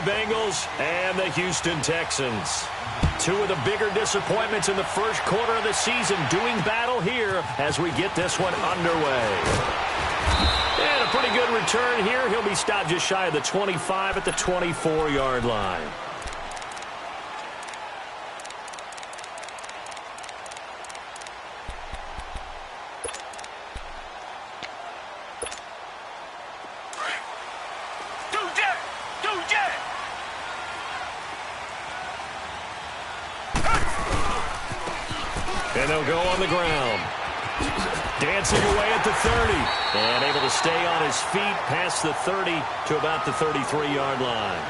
Bengals and the Houston Texans. Two of the bigger disappointments in the first quarter of the season doing battle here as we get this one underway. And a pretty good return here. He'll be stopped just shy of the 25 at the 24-yard line. And they'll go on the ground. Dancing away at the 30. And able to stay on his feet past the 30 to about the 33-yard line.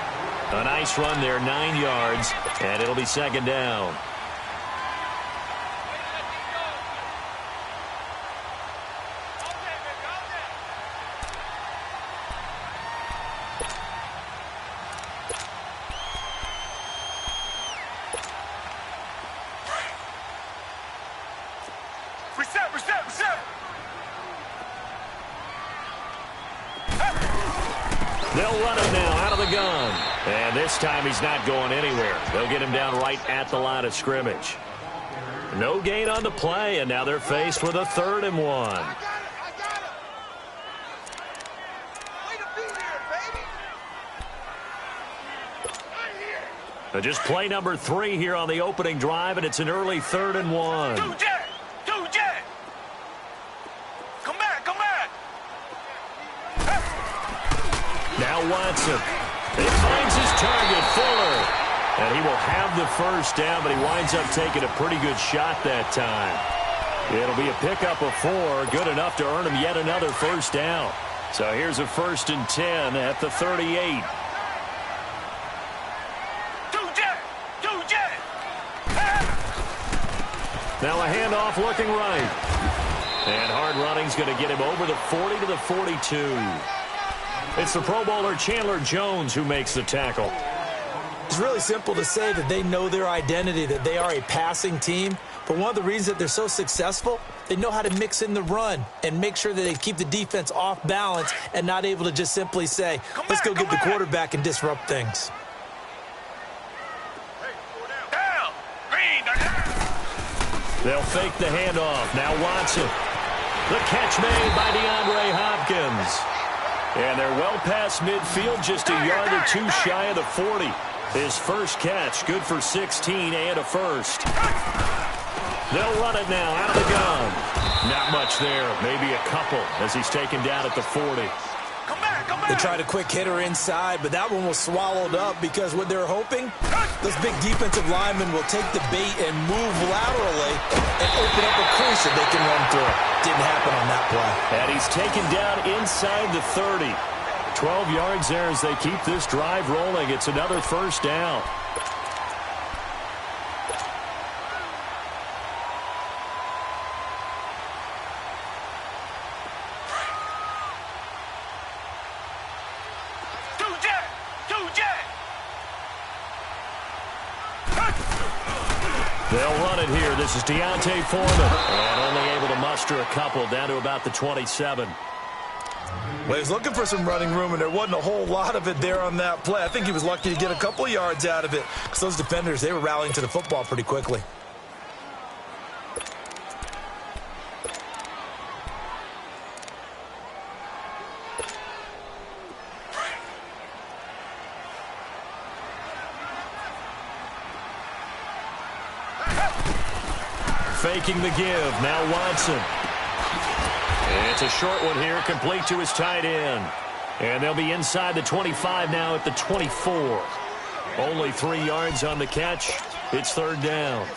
A nice run there, 9 yards, and it'll be second down. They'll run it now out of the gun. And this time he's not going anywhere. They'll get him down right at the line of scrimmage. No gain on the play, and now they're faced with a 3rd and 1. Just play number 3 here on the opening drive, and it's an early 3rd and 1. Now Watson. He finds his target, Fuller. And he will have the first down, but he winds up taking a pretty good shot that time. It'll be a pickup of 4, good enough to earn him yet another first down. So here's a 1st and 10 at the 38. Now a handoff looking right. And hard running's going to get him over the 40 to the 42. It's the Pro Bowler Chandler Jones who makes the tackle. It's really simple to say that they know their identity, that they are a passing team. But one of the reasons that they're so successful, they know how to mix in the run and make sure that they keep the defense off balance and not able to just simply say, let's go get the quarterback and disrupt things. They'll fake the handoff. Now Watson. The catch made by DeAndre Hopkins. And they're well past midfield, just a yard or 2 shy of the 40. His first catch, good for 16 and a first. They'll run it now out of the gun. Not much there, maybe a couple as he's taken down at the 40. They tried a quick hitter inside, but that one was swallowed up because what they're hoping, those big defensive linemen will take the bait and move laterally and open up a crease that they can run through. Didn't happen on that play. And he's taken down inside the 30. 12 yards there as they keep this drive rolling. It's another first down. They'll run it here. This is Deontay Foreman. And only able to muster a couple down to about the 27. Well, he was looking for some running room, and there wasn't a whole lot of it there on that play. I think he was lucky to get a couple yards out of it because those defenders, they were rallying to the football pretty quickly. Faking the give. Now Watson. It's a short one here, complete to his tight end. And they'll be inside the 25 now at the 24. Only 3 yards on the catch. It's 3rd down.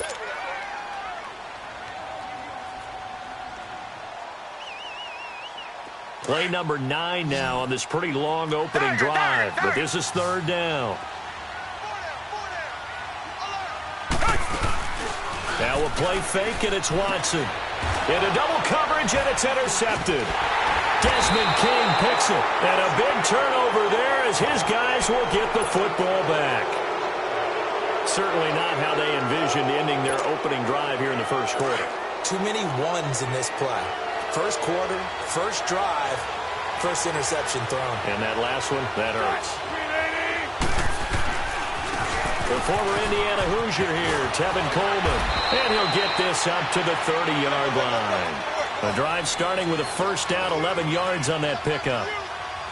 Play number 9 now on this pretty long opening drive. But this is 3rd down. Now a play fake, and it's Watson. Into double coverage, and it's intercepted. Desmond King picks it. And a big turnover there as his guys will get the football back. Certainly not how they envisioned ending their opening drive here in the first quarter. Too many ones in this play. First quarter, first drive, first interception thrown. And that last one, that hurts. The former Indiana Hoosier here, Tevin Coleman. And he'll get this up to the 30-yard line. The drive starting with a first down, 11 yards on that pickup.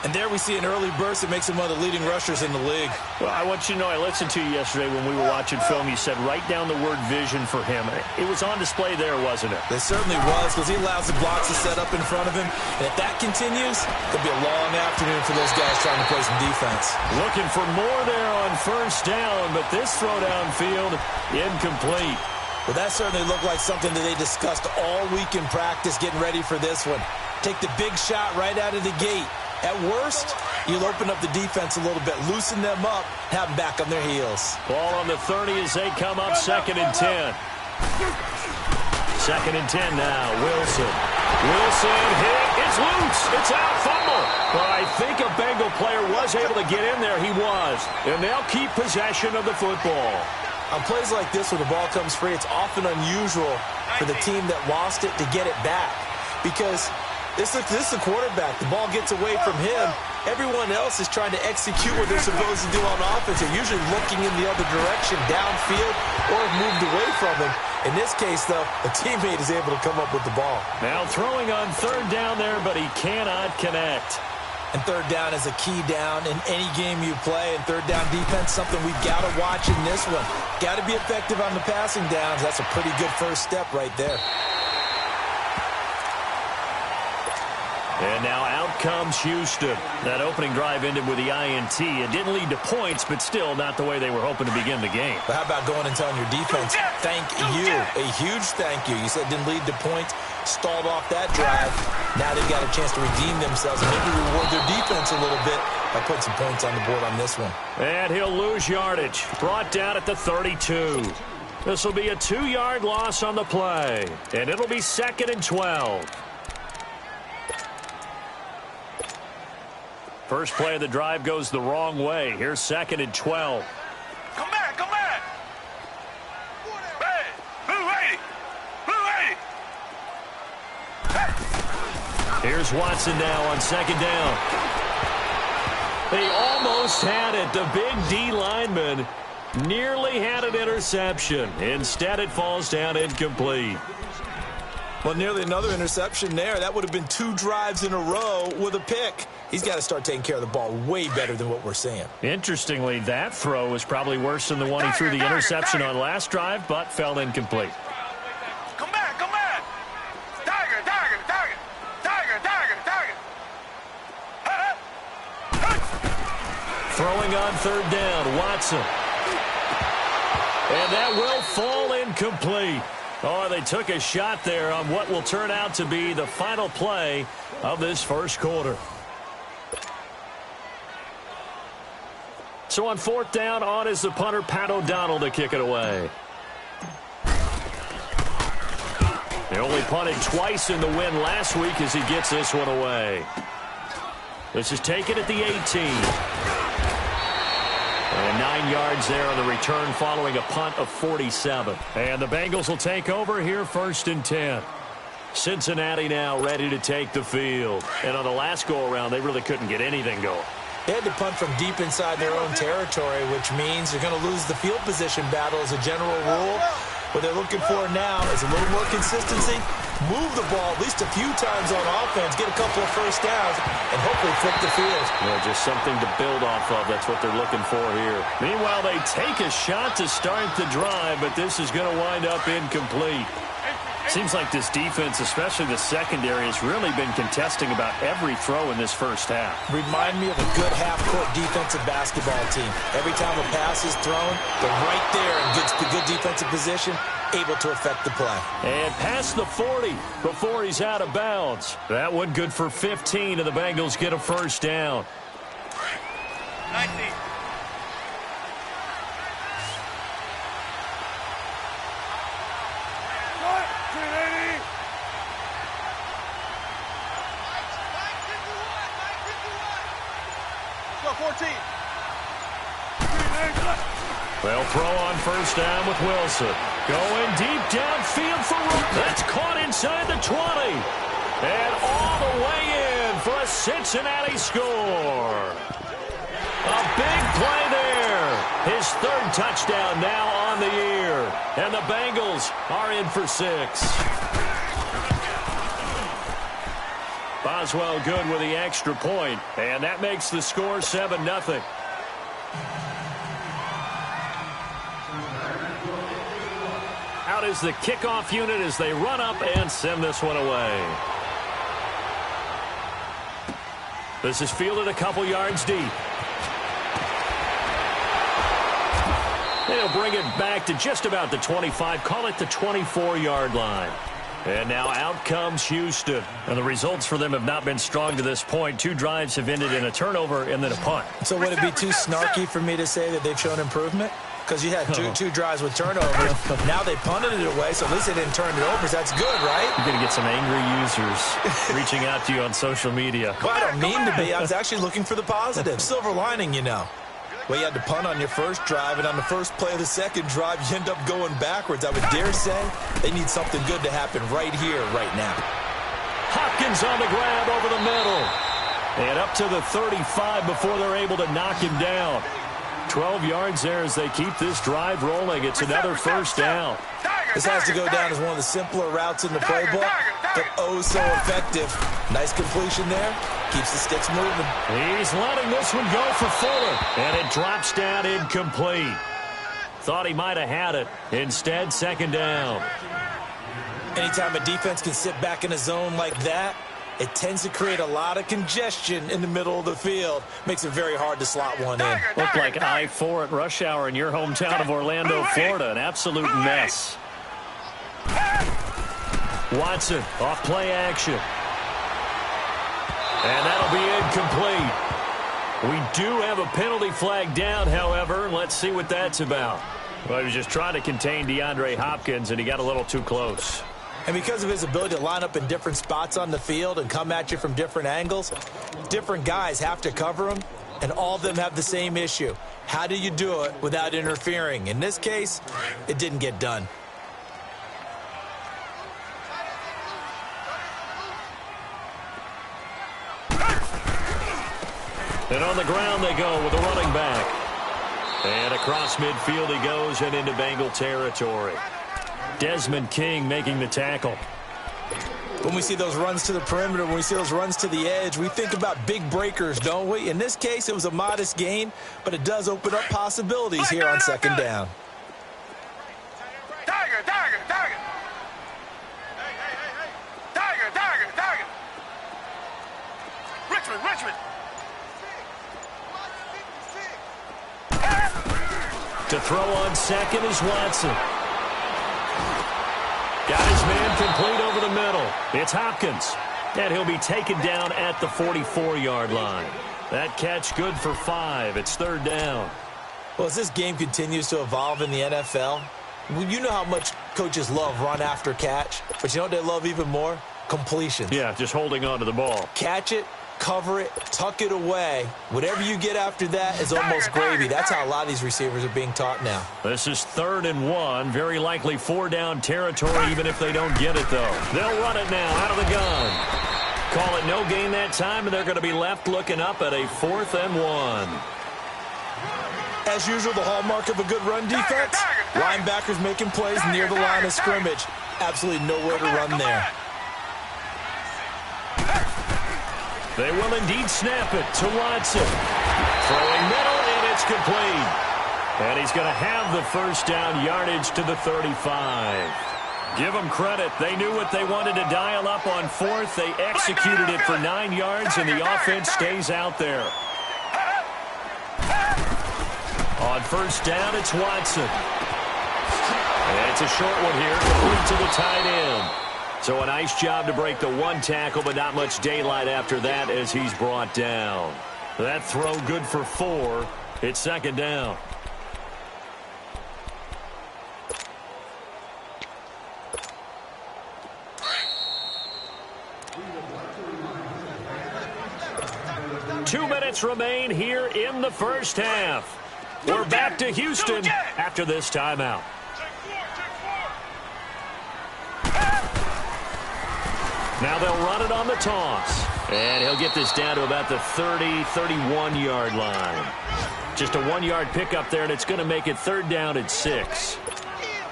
And there we see an early burst that makes him one of the leading rushers in the league. Well, I want you to know, I listened to you yesterday when we were watching film. You said write down the word vision for him. It was on display there, wasn't it? It certainly was, because he allows the blocks to set up in front of him. And if that continues, it'll be a long afternoon for those guys trying to play some defense. Looking for more there on first down, but this throw downfield incomplete. Well, that certainly looked like something that they discussed all week in practice, getting ready for this one. Take the big shot right out of the gate. At worst, you'll open up the defense a little bit, loosen them up, have them back on their heels. Ball on the 30 as they come up 2nd and 10. 2nd and 10 now. Wilson hit. It's loose. It's out. Fumble. But I think a Bengal player was able to get in there. He was. And they'll keep possession of the football. On plays like this, when the ball comes free, it's often unusual for the team that lost it to get it back. Because this is the quarterback. The ball gets away from him. Everyone else is trying to execute what they're supposed to do on offense. They're usually looking in the other direction, downfield, or have moved away from him. In this case, though, a teammate is able to come up with the ball. Now throwing on 3rd down there, but he cannot connect. And 3rd down is a key down in any game you play. And 3rd down defense, something we've got to watch in this one. Got to be effective on the passing downs. That's a pretty good first step right there. And now out comes Houston. That opening drive ended with the INT. It didn't lead to points, but still not the way they were hoping to begin the game. But how about going and telling your defense, thank you, a huge thank you. You said it didn't lead to points, stalled off that drive. Now they've got a chance to redeem themselves and maybe reward their defense a little bit by putting some points on the board on this one. And he'll lose yardage. Brought down at the 32. This will be a 2-yard loss on the play. And it'll be 2nd and 12. First play of the drive goes the wrong way. Here's 2nd and 12. Come back, come back. Hey, Blue 80. Here's Watson now on 2nd down. They almost had it. The big D lineman nearly had an interception. Instead, it falls down incomplete. Well, nearly another interception there. That would have been 2 drives in a row with a pick. He's got to start taking care of the ball way better than what we're seeing. Interestingly, that throw was probably worse than the one he threw the interception on last drive, but fell incomplete. Come back, come back. Tiger. Throwing on 3rd down, Watson. And that will fall incomplete. Oh, they took a shot there on what will turn out to be the final play of this first quarter. So on 4th down, on is the punter, Pat O'Donnell, to kick it away. They only punted twice in the win last week as he gets this one away. This is taken at the 18. And 9 yards there on the return following a punt of 47. And the Bengals will take over here 1st and 10. Cincinnati now ready to take the field. And on the last go-around, they really couldn't get anything going. They had to punt from deep inside their own territory, which means they're going to lose the field position battle as a general rule. What they're looking for now is a little more consistency, move the ball at least a few times on offense, get a couple of first downs, and hopefully flip the field. Yeah, just something to build off of. That's what they're looking for here. Meanwhile, they take a shot to start the drive, but this is going to wind up incomplete. Seems like this defense, especially the secondary, has really been contesting about every throw in this first half. Remind me of a good half-court defensive basketball team. Every time a pass is thrown, they're right there in good defensive position, able to affect the play. And past the 40 before he's out of bounds. That one good for 15, and the Bengals get a first down. 19. They'll throw on first down with Wilson. Going deep downfield for Rook. That's caught inside the 20. And all the way in for a Cincinnati score. A big play there. His third touchdown now on the year. And the Bengals are in for 6. Boswell good with the extra point, and that makes the score 7-0. Out is the kickoff unit as they run up and send this one away. This is fielded a couple yards deep. They'll bring it back to just about the 25, call it the 24-yard line. And now out comes Houston. And the results for them have not been strong to this point. 2 drives have ended in a turnover and then a punt. So would it be too snarky for me to say that they've shown improvement? Because you had two drives with turnovers. Now they punted it away, so at least they didn't turn it over. So that's good, right? You're going to get some angry users reaching out to you on social media. Well, I don't mean to be. I was actually looking for the positive. Silver lining, you know. Well, you had to punt on your first drive, and on the first play of the second drive, you end up going backwards. I would dare say they need something good to happen right here, right now. Hopkins on the grab over the middle. And up to the 35 before they're able to knock him down. 12 yards there as they keep this drive rolling. It's another first down. This has to go down as one of the simpler routes in the playbook, but oh so effective. Nice completion there. Keeps the sticks moving. He's letting this one go for Fuller. And it drops down incomplete. Thought he might have had it. Instead, second down. Anytime a defense can sit back in a zone like that, it tends to create a lot of congestion in the middle of the field. Makes it very hard to slot one in. Looked like I-4 at rush hour in your hometown of Orlando, Florida. An absolute mess. Watson off play action. And that'll be incomplete. We do have a penalty flag down, however. Let's see what that's about. Well, he was just trying to contain DeAndre Hopkins, and he got a little too close. And because of his ability to line up in different spots on the field and come at you from different angles, different guys have to cover him, and all of them have the same issue. How do you do it without interfering? In this case, it didn't get done. And on the ground they go with a running back. And across midfield he goes and into Bengal territory. Desmond King making the tackle. When we see those runs to the perimeter, when we see those runs to the edge, we think about big breakers, don't we? In this case, it was a modest gain, but it does open up possibilities here on second down. Tiger. Richmond. To throw on second is Watson. Got his man complete over the middle. It's Hopkins. And he'll be taken down at the 44-yard line. That catch good for 5. It's third down. Well, as this game continues to evolve in the NFL, you know how much coaches love run after catch, but you know what they love even more? Completions. Yeah, just holding on to the ball. Catch it, cover it, tuck it away. Whatever you get after that is almost gravy. That's how a lot of these receivers are being taught now. This is 3rd and 1. Very likely 4-down territory, even if they don't get it, though. They'll run it now out of the gun. Call it no gain that time, and they're going to be left looking up at a 4th and 1. As usual, the hallmark of a good run defense, linebackers making plays near the line of scrimmage. Absolutely nowhere to run there. They will indeed snap it to Watson. Throwing middle, and it's complete. And he's going to have the first down yardage to the 35. Give them credit. They knew what they wanted to dial up on 4th. They executed it for 9 yards, and the offense stays out there. On first down, it's Watson. And it's a short one here, complete to the tight end. So a nice job to break the 1 tackle, but not much daylight after that as he's brought down. That throw good for 4. It's second down. Two minutes remain here in the first half. We're back to Houston after this timeout. Now they'll run it on the toss. And he'll get this down to about the 30, 31-yard line. Just a 1-yard pickup there, and it's going to make it 3rd down and 6.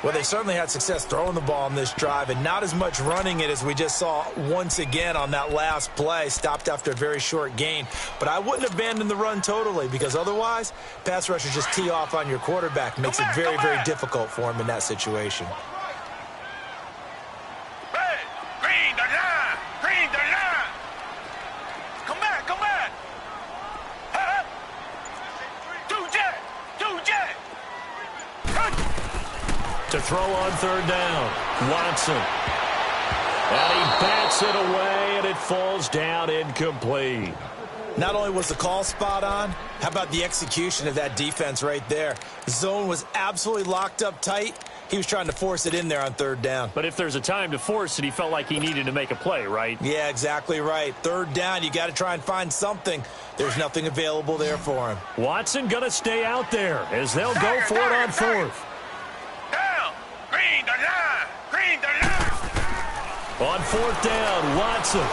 Well, they certainly had success throwing the ball on this drive and not as much running it as we just saw once again on that last play. Stopped after a very short gain. But I wouldn't abandon the run totally because otherwise, pass rushers just tee off on your quarterback. Makes it very, very difficult for him in that situation. Green the line! Green the line! Come back, come back! Huh? Two jet! To throw on 3rd down, Watson. And he bats it away, and it falls down incomplete. Not only was the call spot on, how about the execution of that defense right there? The zone was absolutely locked up tight. He was trying to force it in there on 3rd down. But if there's a time to force it, he felt like he needed to make a play, right? Yeah, exactly right. 3rd down, you got to try and find something. There's nothing available there for him. Watson going to stay out there as they'll go for it on 4th. Down! Green the line! Green the line! On 4th down, Watson.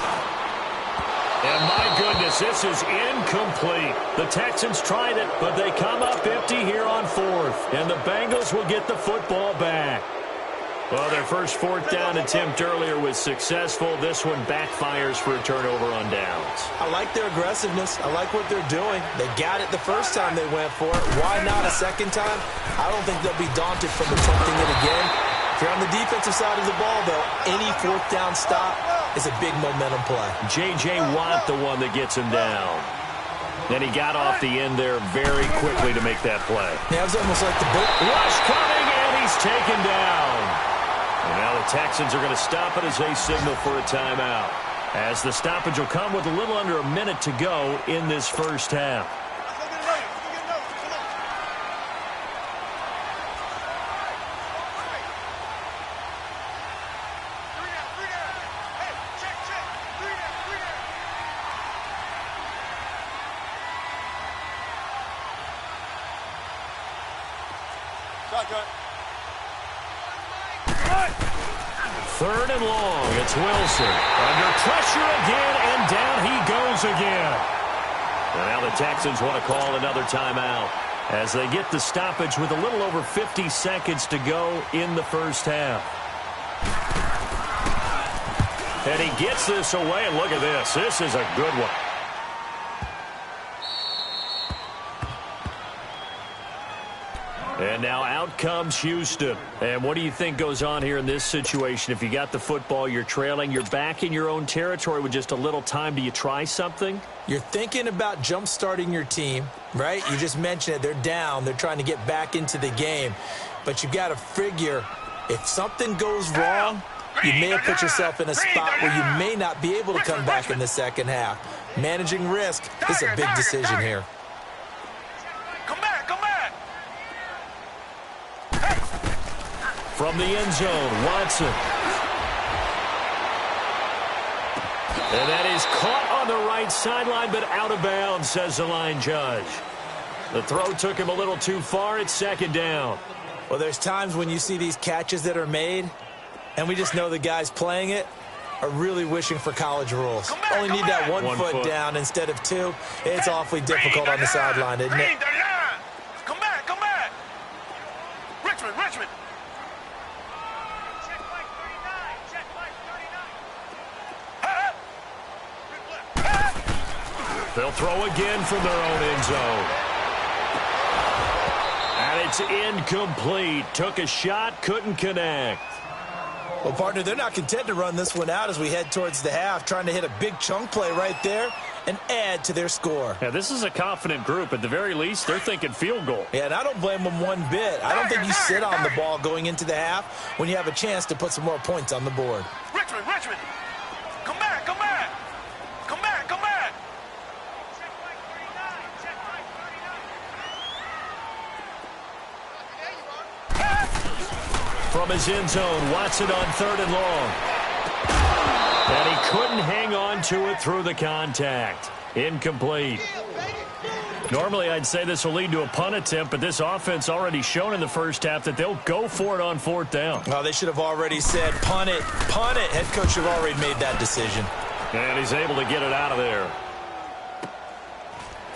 And my goodness, this is incomplete. The Texans tried it, but they come up empty here on 4th. And the Bengals will get the football back. Well, their first 4th down attempt earlier was successful. This one backfires for a turnover on downs. I like their aggressiveness. I like what they're doing. They got it the first time they went for it. Why not a second time? I don't think they'll be daunted from attempting it again. If you're on the defensive side of the ball, though, any 4th down stop is a big momentum play. J.J. Watt, the one that gets him down. Then he got off the end there very quickly to make that play. Yeah, it was almost like the boat. Rush coming, and he's taken down. And now the Texans are going to stop it as they signal for a timeout. As the stoppage will come with a little under a minute to go in this first half. Third and long, it's Wilson. Under pressure again, and down he goes again. And now the Texans want to call another timeout as they get the stoppage with a little over 50 seconds to go in the first half. And he gets this away, and look at this. This is a good one. And now out comes Houston. And what do you think goes on here in this situation? If you got the football, you're trailing, you're back in your own territory with just a little time. Do you try something? You're thinking about jump-starting your team, right? You just mentioned it. They're down. They're trying to get back into the game. But you've got to figure if something goes wrong, you may have put yourself in a spot where you may not be able to come back in the second half. Managing risk is a big decision here. From the end zone, Watson. And that is caught on the right sideline, but out of bounds, says the line judge. The throw took him a little too far. It's 2nd down. Well, there's times when you see these catches that are made, and we just know the guys playing it are really wishing for college rules. Only need that one foot down instead of 2. It's awfully difficult on the sideline, isn't it? Come back. Richmond. They'll throw again from their own end zone. And it's incomplete. Took a shot, couldn't connect. Well, partner, they're not content to run this one out as we head towards the half, trying to hit a big chunk play right there and add to their score. Yeah, this is a confident group. At the very least, they're thinking field goal. Yeah, and I don't blame them one bit. I don't think you sit on the ball going into the half when you have a chance to put some more points on the board. Richmond. Come back. From his end zone, Watson on 3rd and long. And he couldn't hang on to it through the contact. Incomplete. Normally, I'd say this will lead to a punt attempt, but this offense already shown in the first half that they'll go for it on 4th down. Well, they should have already said, punt it. Head coach should have already made that decision. And he's able to get it out of there.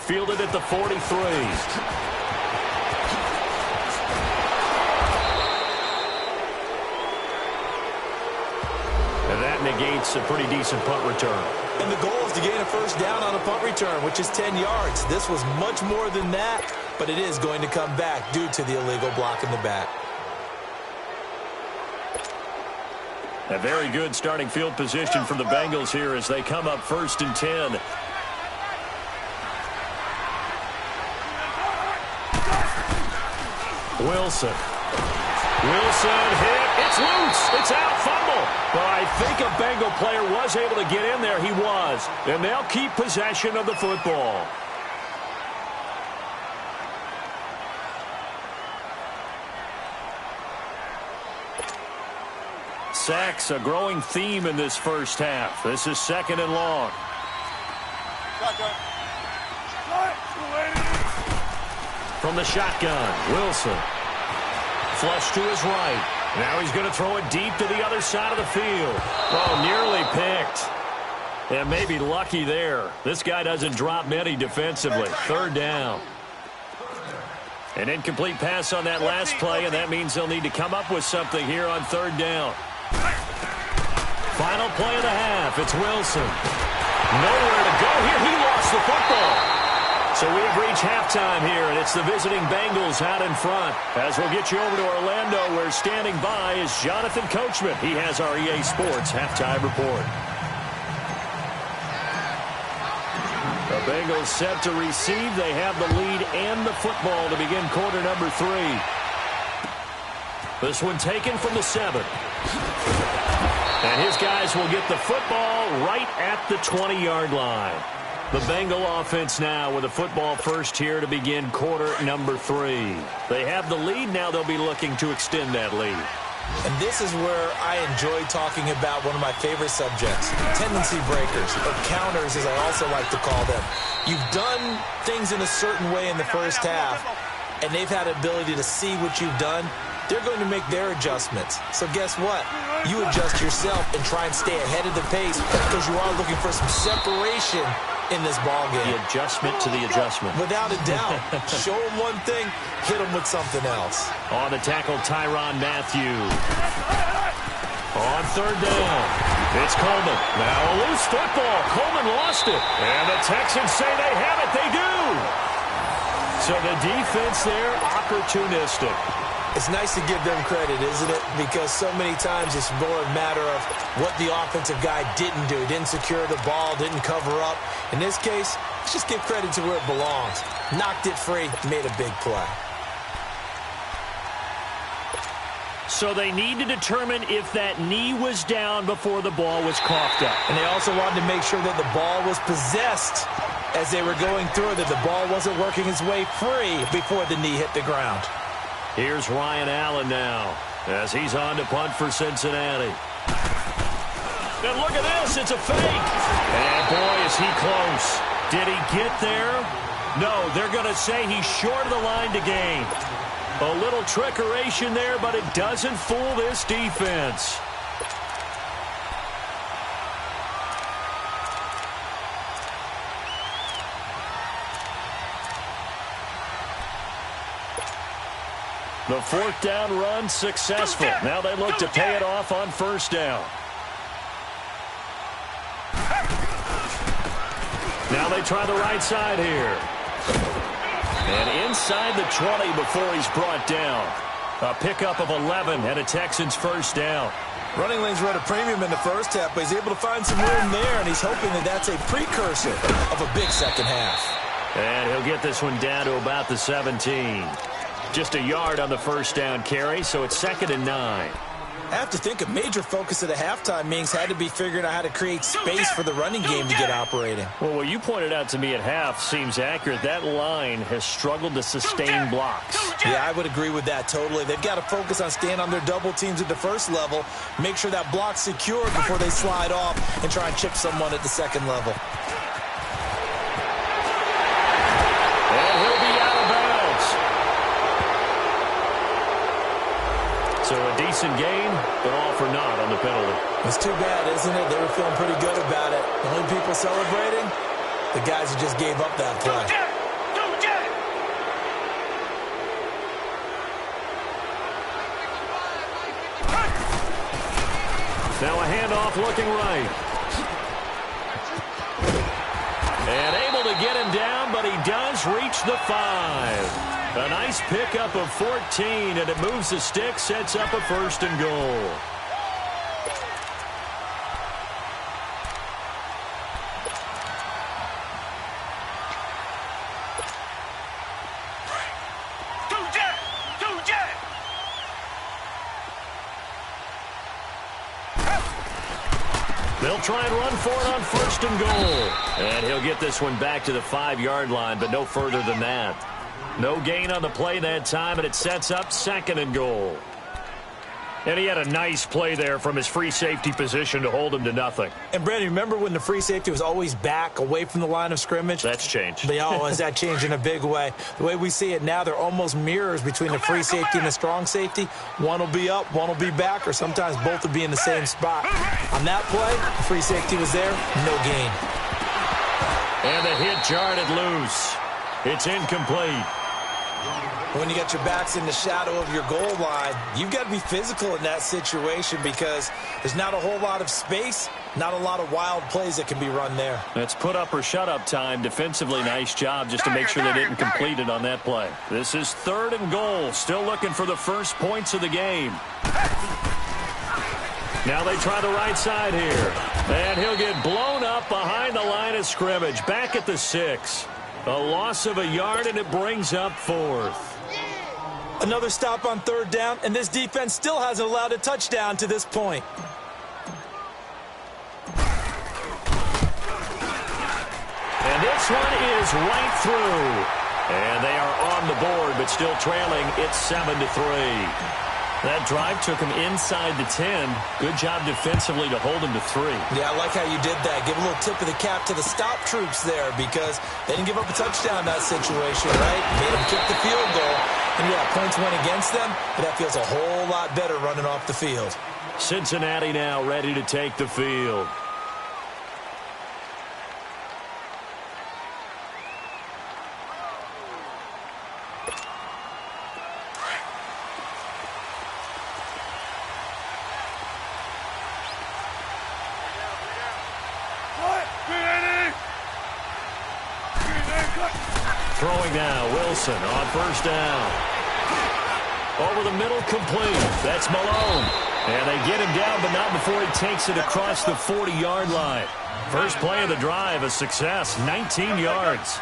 Fielded at the 43. And that negates a pretty decent punt return. And the goal is to gain a first down on a punt return, which is 10 yards. This was much more than that, but it is going to come back due to the illegal block in the back. A very good starting field position for the Bengals here as they come up 1st and 10. Wilson hit. It's loose. It's out. Fumble. But I think a Bengal player was able to get in there. He was. And they'll keep possession of the football. Sacks, a growing theme in this first half. This is 2nd and long. From the shotgun, Wilson. Flush to his right. Now he's going to throw it deep to the other side of the field. Oh, nearly picked. And maybe lucky there. This guy doesn't drop many defensively. 3rd down. An incomplete pass on that last play, and that means they'll need to come up with something here on 3rd down. Final play of the half. It's Wilson. Nowhere to go here. He lost the football. So we have reached halftime here, and it's the visiting Bengals out in front. As we'll get you over to Orlando, where standing by is Jonathan Coachman. He has our EA Sports halftime report. The Bengals set to receive. They have the lead and the football to begin quarter number 3. This one taken from the 7. And his guys will get the football right at the 20-yard line. The Bengal offense now with a football first here to begin quarter number 3. They have the lead. Now they'll be looking to extend that lead. And this is where I enjoy talking about one of my favorite subjects, tendency breakers, or counters as I also like to call them. You've done things in a certain way in the first half, and they've had the ability to see what you've done. They're going to make their adjustments. So guess what? You adjust yourself and try and stay ahead of the pace because you are looking for some separation in this ball game. The adjustment to the adjustment. Without a doubt. Show them one thing, hit them with something else. On the tackle, Tyrann Mathieu. On 3rd down, it's Coleman. Now a loose football. Coleman lost it. And the Texans say they have it. They do. So the defense there, opportunistic. It's nice to give them credit, isn't it? Because so many times it's more a matter of what the offensive guy didn't do. Didn't secure the ball, didn't cover up. In this case, let's just give credit to where it belongs. Knocked it free, made a big play. So they need to determine if that knee was down before the ball was coughed up. And they also wanted to make sure that the ball was possessed as they were going through, that the ball wasn't working its way free before the knee hit the ground. Here's Ryan Allen now as he's on to punt for Cincinnati. And look at this. It's a fake. And, boy, is he close. Did he get there? No, they're going to say he's short of the line to gain. A little trickeration there, but it doesn't fool this defense. The 4th down run successful. Now they look to pay it off on 1st down. Now they try the right side here. And inside the 20 before he's brought down. A pickup of 11 and a Texans 1st down. Running lanes were at a premium in the first half, but he's able to find some room there, and he's hoping that that's a precursor of a big second half. And he'll get this one down to about the 17. Just a yard on the 1st down carry, so it's 2nd and 9. I have to think a major focus of the halftime meetings had to be figuring out how to create space for the running game to get operating. Well, what you pointed out to me at half seems accurate. That line has struggled to sustain blocks. Yeah, I would agree with that totally. They've got to focus on staying on their double teams at the first level, make sure that block's secured before they slide off, and try and chip someone at the second level. And he'll be out of bounds. So a decent gain, but all for naught on the penalty. It's too bad, isn't it? They were feeling pretty good about it. The only people celebrating, the guys who just gave up that play. Now a handoff looking right. And able to get him down, but he does reach the 5. A nice pickup of 14, and it moves the stick, sets up a 1st and goal. They'll try and run for it on 1st and goal. And he'll get this one back to the 5-yard line, but no further than that. No gain on the play that time, and it sets up 2nd and goal. And he had a nice play there from his free safety position to hold him to nothing. And, Brandon, remember when the free safety was always back away from the line of scrimmage? That's changed. Has that changed in a big way? The way we see it now, they're almost mirrors between the free safety and the strong safety. One will be up, one will be back, or sometimes both will be in the same spot. On that play, the free safety was there, no gain. And the hit jarred it loose. It's incomplete. When you got your backs in the shadow of your goal line, you've got to be physical in that situation because there's not a whole lot of space, not a lot of wild plays that can be run there. That's put up or shut up time. Defensively, nice job just to make sure they didn't complete it on that play. This is 3rd and goal. Still looking for the first points of the game. Now they try the right side here. And he'll get blown up behind the line of scrimmage. Back at the 6. A loss of a yard, and it brings up 4th. Another stop on 3rd down, and this defense still hasn't allowed a touchdown to this point. And this one is right through. And they are on the board, but still trailing. It's 7-3. That drive took him inside the 10. Good job defensively to hold him to 3. Yeah, I like how you did that. Give a little tip of the cap to the stop troops there because they didn't give up a touchdown in that situation, right? Made them kick the field goal. And, yeah, points went against them, but that feels a whole lot better running off the field. Cincinnati now ready to take the field. Throwing now, Wilson on 1st down. Over the middle, complete. That's Malone. And they get him down, but not before he takes it across the 40-yard line. First play of the drive, a success, 19 yards.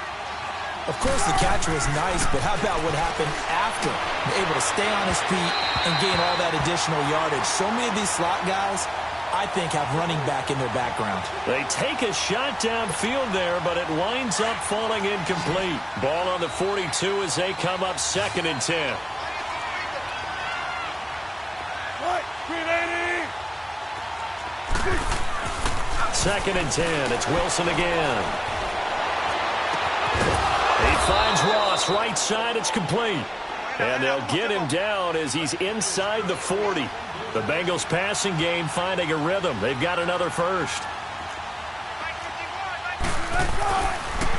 Of course, the catch was nice, but how about what happened after? Able to stay on his feet and gain all that additional yardage. So many of these slot guys, I think, have running back in their background. They take a shot downfield there, but it winds up falling incomplete. Ball on the 42 as they come up 2nd and 10. 2nd and 10. It's Wilson again. He finds Ross right side. It's complete. And they'll get him down as he's inside the 40. The Bengals passing game finding a rhythm. They've got another first.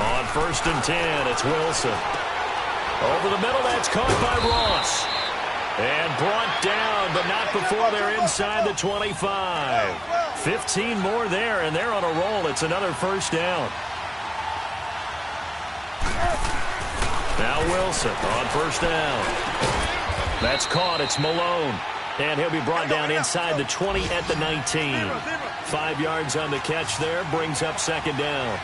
On 1st and 10, it's Wilson. Over the middle, that's caught by Ross. And brought down, but not before they're inside the 25. 15 more there, and they're on a roll. It's another 1st down. Now Wilson on 1st down. That's caught. It's Malone. And he'll be brought down inside the 20 at the 19. 5 yards on the catch there. Brings up 2nd down.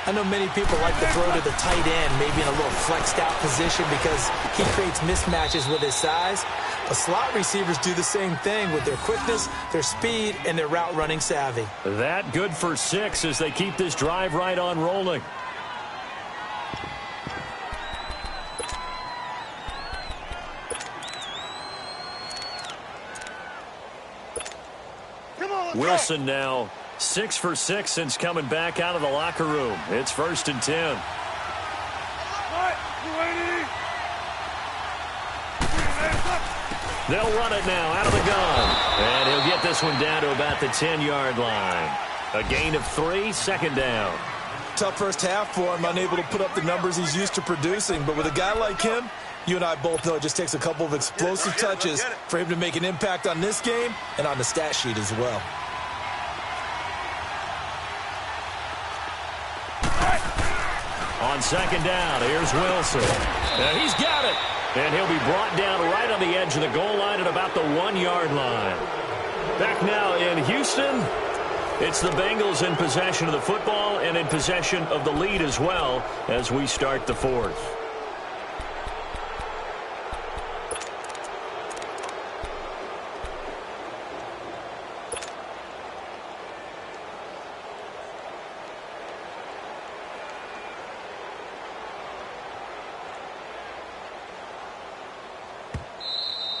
I know many people like to throw to the tight end, maybe in a little flexed out position because he creates mismatches with his size. But slot receivers do the same thing with their quickness, their speed, and their route running savvy. That good for 6 as they keep this drive right on rolling. Wilson now 6 for 6 since coming back out of the locker room. It's 1st and 10. They'll run it now out of the gun. And he'll get this one down to about the 10-yard line. A gain of 3, 2nd down. Tough first half for him, unable to put up the numbers he's used to producing. But with a guy like him, you and I both know it just takes a couple of explosive touches for him to make an impact on this game and on the stat sheet as well. on second down. Here's Wilson. And he's got it. And he'll be brought down right on the edge of the goal line at about the 1-yard line. Back now in Houston, it's the Bengals in possession of the football and in possession of the lead as well as we start the fourth.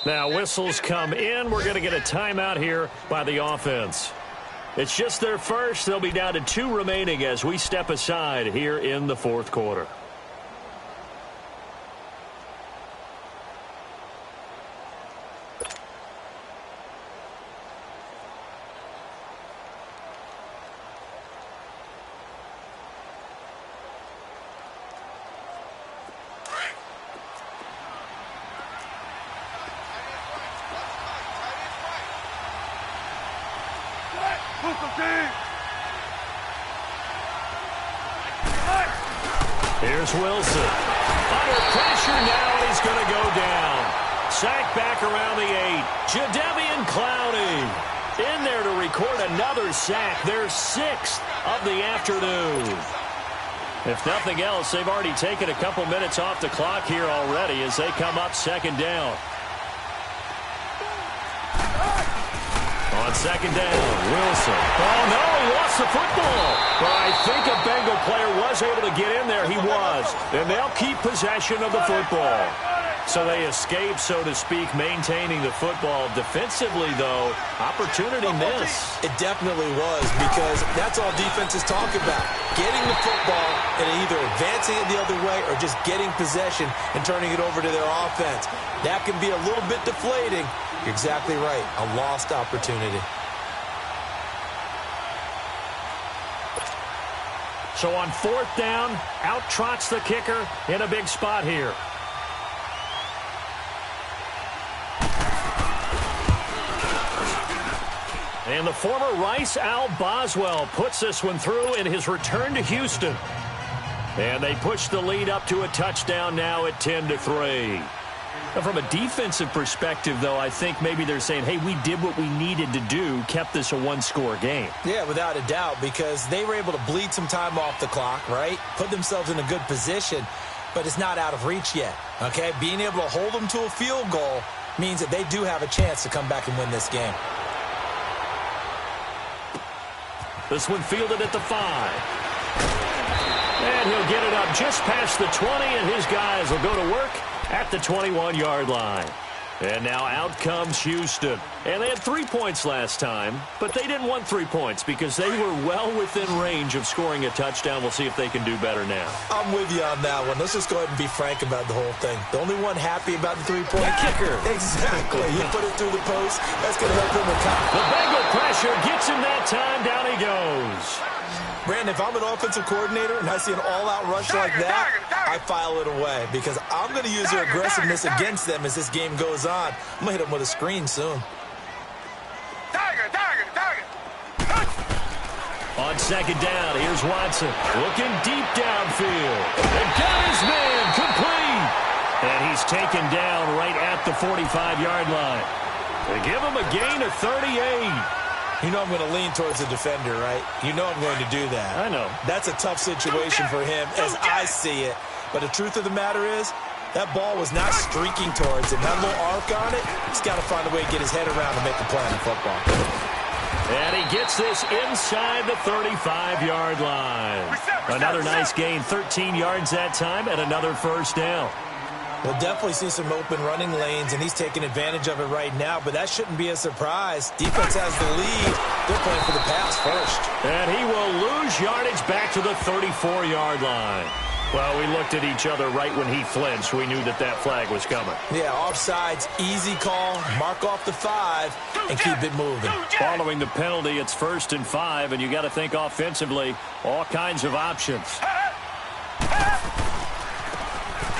Now whistles come in. We're going to get a timeout here by the offense. It's just their first. They'll be down to 2 remaining as we step aside here in the fourth quarter. Here's Wilson. Under pressure now, and he's going to go down. Sack back around the 8. Jadeveon Clowney in there to record another sack. Their 6th of the afternoon. If nothing else, they've already taken a couple minutes off the clock here already as they come up second down. On second down, Wilson. Oh, no, he lost the football. But I think a Bengal player was able to get in there. He was. And they'll keep possession of the football. So they escape, so to speak, maintaining the football. Defensively, though, opportunity miss. It definitely was, because that's all defenses talk about. Getting the football and either advancing it the other way or just getting possession and turning it over to their offense. That can be a little bit deflating. You're exactly right. A lost opportunity. So on fourth down, out trots the kicker in a big spot here. And the former Rice Al Boswell puts this one through in his return to Houston. And they push the lead up to a touchdown now at 10-3. Now, from a defensive perspective, though, I think maybe they're saying, hey, we did what we needed to do, kept this a one-score game. Yeah, without a doubt, because they were able to bleed some time off the clock, right? Put themselves in a good position, but it's not out of reach yet, okay? Being able to hold them to a field goal means that they do have a chance to come back and win this game. This one fielded at the 5. And he'll get it up just past the 20, and his guys will go to work at the 21-yard line. And now out comes Houston. And they had 3 points last time, but they didn't want 3 points because they were well within range of scoring a touchdown. We'll see if they can do better now. I'm with you on that one. Let's just go ahead and be frank about the whole thing. The only one happy about the three-point kicker. Exactly. You put it through the post. That's going to help him recover. The Bengal pressure gets him that time. Down he goes. Brandon, if I'm an offensive coordinator and I see an all-out rush like that, I file it away because I'm going to use their aggressiveness against them as this game goes on. I'm going to hit them with a screen soon. On second down, here's Watson looking deep downfield. And got his man complete. And he's taken down right at the 45-yard line. They give him a gain of 38. You know I'm going to lean towards the defender, right? You know I'm going to do that. I know. That's a tough situation for him as I see it. But the truth of the matter is, that ball was not streaking towards him. That little arc on it, he's got to find a way to get his head around and make a play on the football. And he gets this inside the 35-yard line. Another nice gain, 13 yards that time, and another first down. We'll definitely see some open running lanes, and he's taking advantage of it right now, but that shouldn't be a surprise. Defense has the lead. They're playing for the pass first. And he will lose yardage back to the 34-yard line. Well, we looked at each other right when he flinched. We knew that that flag was coming. Yeah, offsides, easy call, mark off the 5, and keep it moving. Following the penalty, it's 1st and 5, and you got to think offensively, all kinds of options.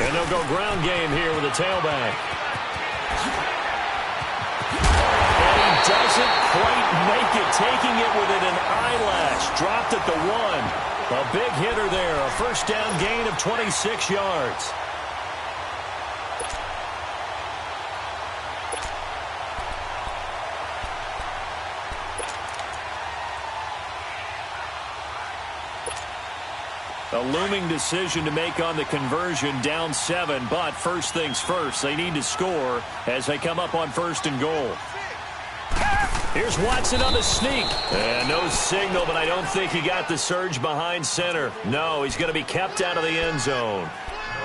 And they'll go ground game here with a tailback. And he doesn't quite make it, taking it within an eyelash. Dropped at the 1. A big hitter there. A first down gain of 26 yards. A looming decision to make on the conversion, down 7, but first things first, they need to score as they come up on 1st and goal. Here's Watson on the sneak. And no signal, but I don't think he got the surge behind center. No, he's going to be kept out of the end zone.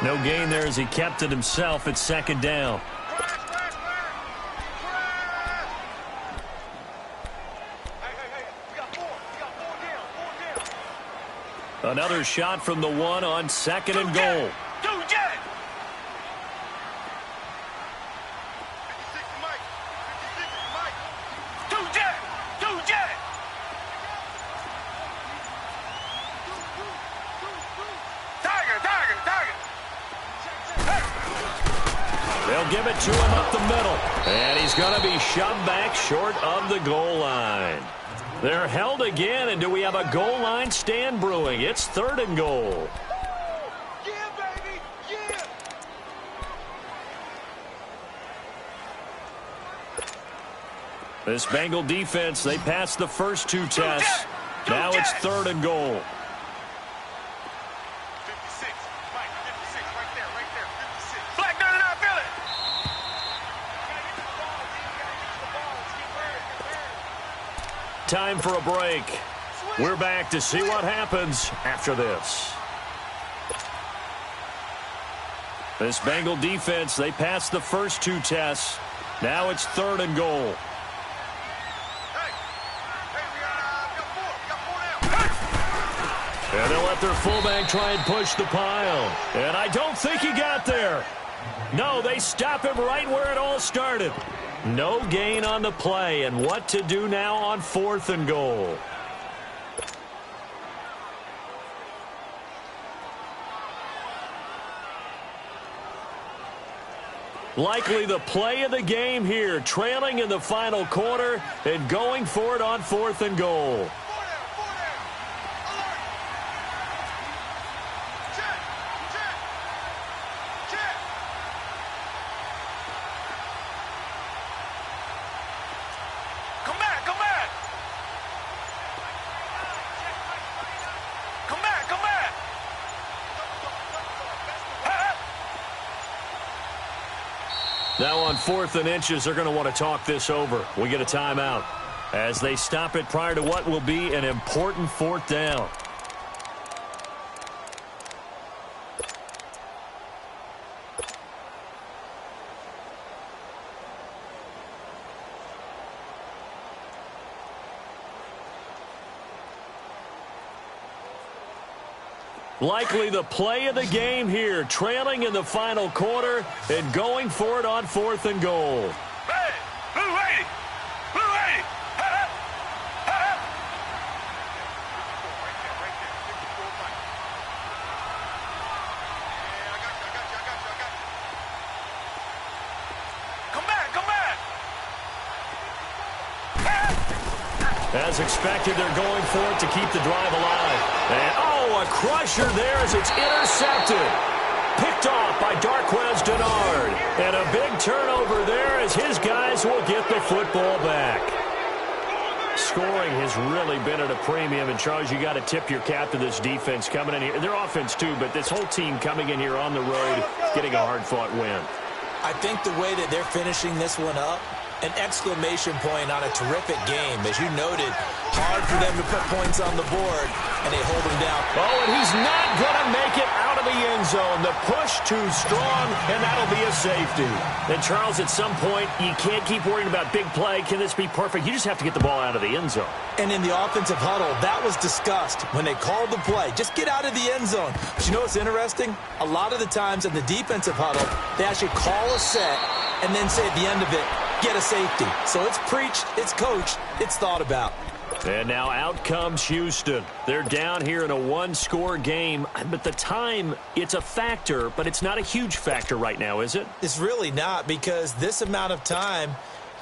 No gain there as he kept it himself at 2nd down. Another shot from the 1 on 2nd and goal. They'll give it to him up the middle. And he's going to be shoved back short of the goal line. They're held again, and do we have a goal line stand brewing? It's 3rd and goal. Yeah, baby, yeah. This Bengal defense, they passed the first 2 tests. Now it's 3rd and goal. 56, Mike, 56, right there, 56. Black, no, I feel it. Time for a break. We're back to see what happens after this. This Bengal defense, they passed the first 2 tests. Now it's 3rd and goal. And they'll let their fullback try and push the pile. And I don't think he got there. No, they stop him right where it all started. No gain on the play, and what to do now on 4th and goal. Likely the play of the game here, trailing in the final quarter and going for it on 4th and goal. Now on 4th and inches, they're going to want to talk this over. We get a timeout as they stop it prior to what will be an important 4th down. Likely the play of the game here, trailing in the final quarter and going for it on 4th and goal. Hey, blue lady, blue lady. Come back, come back. As expected, they're going for it to keep the drive alive. And, oh, a crusher there as it's intercepted. Picked off by Darquez Denard. And a big turnover there as his guys will get the football back. Scoring has really been at a premium. And, Charles, you got to tip your cap to this defense coming in here. Their offense, too, but this whole team coming in here on the road, getting a hard-fought win. I think the way that they're finishing this one up, an exclamation point on a terrific game. As you noted, hard for them to put points on the board, and they hold them down. Oh, and he's not going to make it out of the end zone. The push too strong, and that'll be a safety. And, Charles, at some point, you can't keep worrying about big play. Can this be perfect? You just have to get the ball out of the end zone. And in the offensive huddle, that was discussed when they called the play. Just get out of the end zone. But you know what's interesting? A lot of the times in the defensive huddle, they actually call a set and then say at the end of it, get a safety. So it's preached, it's coached, it's thought about. And now out comes Houston. They're down here in a one-score game. But the time, it's a factor, but it's not a huge factor right now, is it? It's really not, because this amount of time,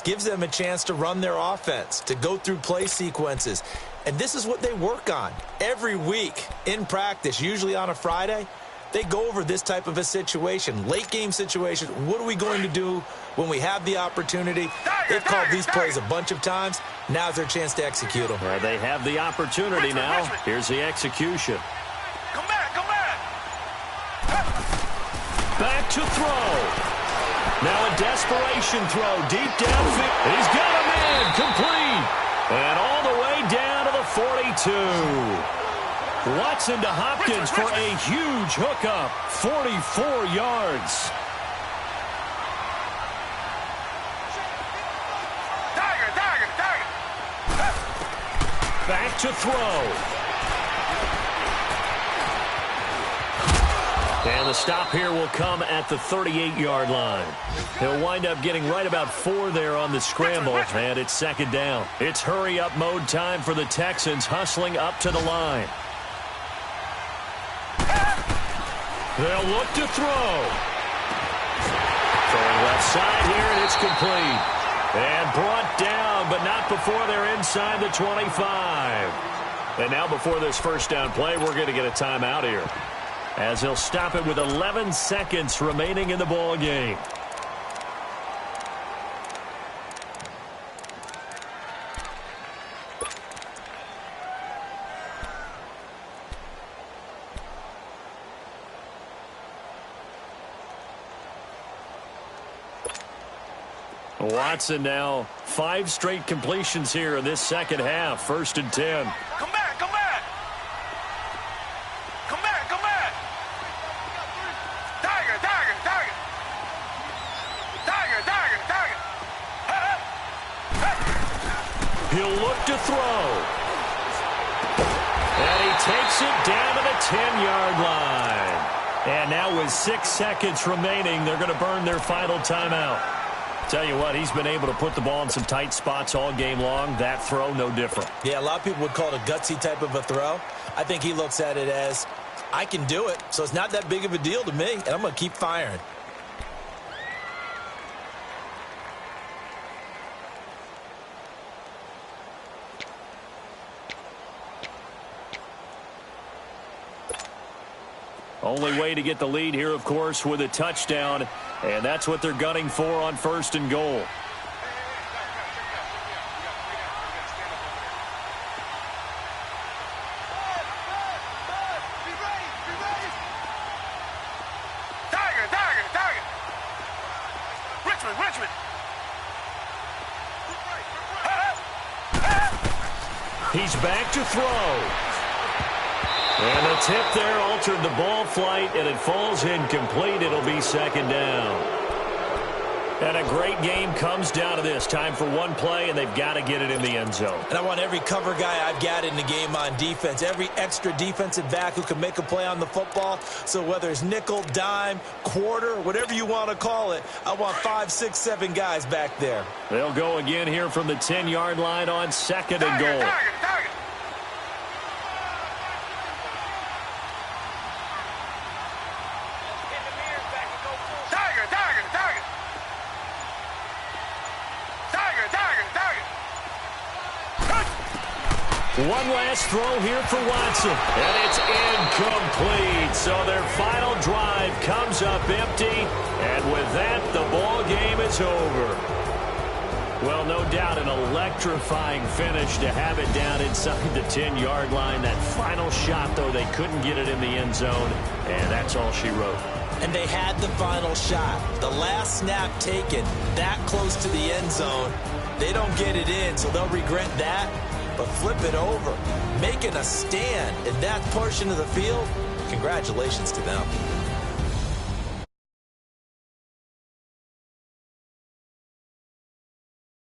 gives them a chance to run their offense, to go through play sequences. And this is what they work on every week in practice, usually on a Friday. They go over this type of a situation, late game situation. What are we going to do when we have the opportunity? They've called these plays a bunch of times. Now's their chance to execute them. Well, they have the opportunity now. Here's the execution. Come back, come back. Back to throw. Now a desperation throw deep downfield. He's got a man complete. And all the way down to the 42. Watson to Hopkins for a huge hookup. 44 yards. Back to throw. And the stop here will come at the 38-yard line. He'll wind up getting right about 4 there on the scramble, and it's second down. It's hurry-up mode time for the Texans, hustling up to the line. They'll look to throw. Throwing left side here, and it's complete. And brought down, but not before they're inside the 25. And now before this first down play, we're going to get a timeout here, as he'll stop it with 11 seconds remaining in the ball game. Watson now 5 straight completions here in this second half. 1st and 10. Come back, come back. Come back, come back. Tiger, tiger, tiger. Tiger, tiger, tiger. He'll look to throw. And he takes it down to the 10-yard line. And now with 6 seconds remaining, they're going to burn their final timeout. Tell you what, he's been able to put the ball in some tight spots all game long. That throw, no different. Yeah, a lot of people would call it a gutsy type of a throw. I think he looks at it as, I can do it, so it's not that big of a deal to me, and I'm going to keep firing. Only way to get the lead here, of course, with a touchdown. And that's what they're gunning for on 1st and goal. Tiger, tiger, tiger. Richmond, Richmond. He's back to throw. And the tip there altered the ball flight, and it falls incomplete. It'll be second down. And a great game comes down to this. Time for one play, and they've got to get it in the end zone. And I want every cover guy I've got in the game on defense, every extra defensive back who can make a play on the football. So whether it's nickel, dime, quarter, whatever you want to call it, I want 5, 6, 7 guys back there. They'll go again here from the 10-yard line on 2nd and goal. Tiger, tiger. One last throw here for Watson, and it's incomplete. So their final drive comes up empty, and with that, the ball game is over. Well, no doubt an electrifying finish to have it down inside the 10-yard line. That final shot, though, they couldn't get it in the end zone, and that's all she wrote. And they had the final shot. The last snap taken that close to the end zone. They don't get it in, so they'll regret that. But flip it over, making a stand in that portion of the field, congratulations to them.